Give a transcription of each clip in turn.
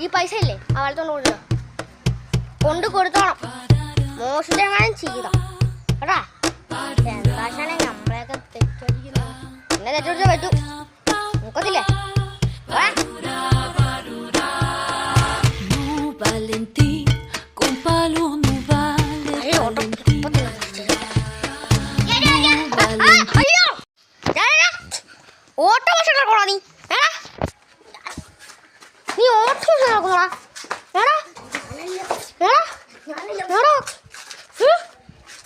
ഈ പൈസ ഇല്ലേ ആ വലത്തോണ്ട് കൊണ്ട് കൊടുത്തോണം. മോശം ചെയ്തോ കേട്ടാ. എന്താശാണെ നമ്മളെയൊക്കെ തെറ്റടിക്കുന്നു. എന്നെ തെറ്റടിച്ചാൽ പറ്റൂ നോക്കത്തില്ലേ. ഓട്ടോ നടക്കണോ നീ? നീ ഓട്ടോ നടക്കണോടാ?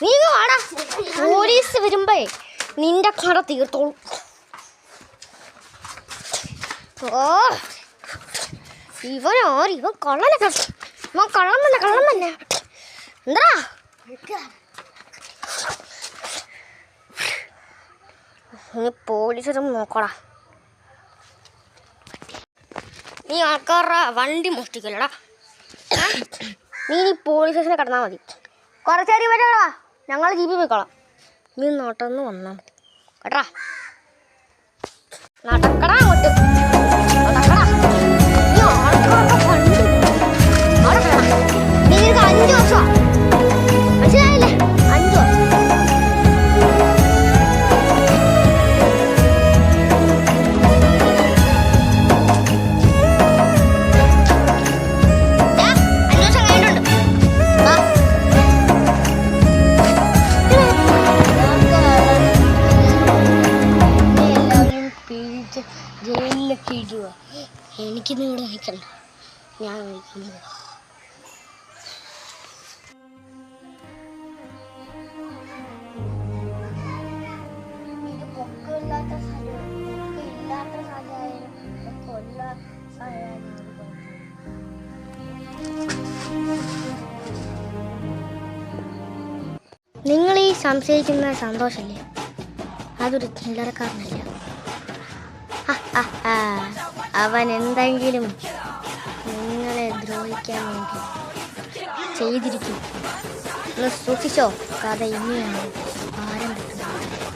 നീ വാടാ, പോലീസ് വരുമ്പേ നിന്റെ കട തീർത്തോളൂ. ഓ ഇവൻ കള്ളനൊക്കെ കള്ളം തന്നെ എന്താ നീ പോലീസൊന്നും നോക്കടാ. നീ ആൾക്കാരുടെ വണ്ടി മോഷ്ടിക്കല്ലടാ. നീ പോലീസ് സ്റ്റേഷനെ കിടന്നാൽ മതി. കുറച്ചേരി പറ്റാ ഞങ്ങൾ ജീപ്പിൽ പോയിക്കോളാം. നീ നോട്ടൊന്ന് വന്നാൽ മതി കേട്ടാ. നടക്കടാ അങ്ങോട്ട് നടക്കടാ. നീ ആൾക്കാരുടെ വണ്ടി നീ 5 വർഷമാണ് മനസ്സിലായില്ലേ? 5 വർഷം. ജയിലിലൊക്കെ ഇടുക. എനിക്കിന്ന് ഇവിടെ വായിക്കണ്ട, ഞാൻ വായിക്കുന്നത്. ഇത് പൊക്കമില്ലാത്ത സ്ഥലം, പൊക്കമില്ലാത്ത സ്ഥലമായാലും കൊല്ലാത്ത സ്ഥലമായാലും നിങ്ങൾ ഈ സംശയിക്കുന്ന സന്തോഷല്ലേ, അതൊരു ചില്ലറക്കാരനല്ല. അവൻ എന്തെങ്കിലും നിങ്ങളെ ദ്രോഹിക്കാൻ വേണ്ടി ചെയ്തിരിക്കും. നിങ്ങൾ സൂക്ഷിച്ചോ, കഥ ഇനിയാണ് ആരംഭിക്കുന്നത്.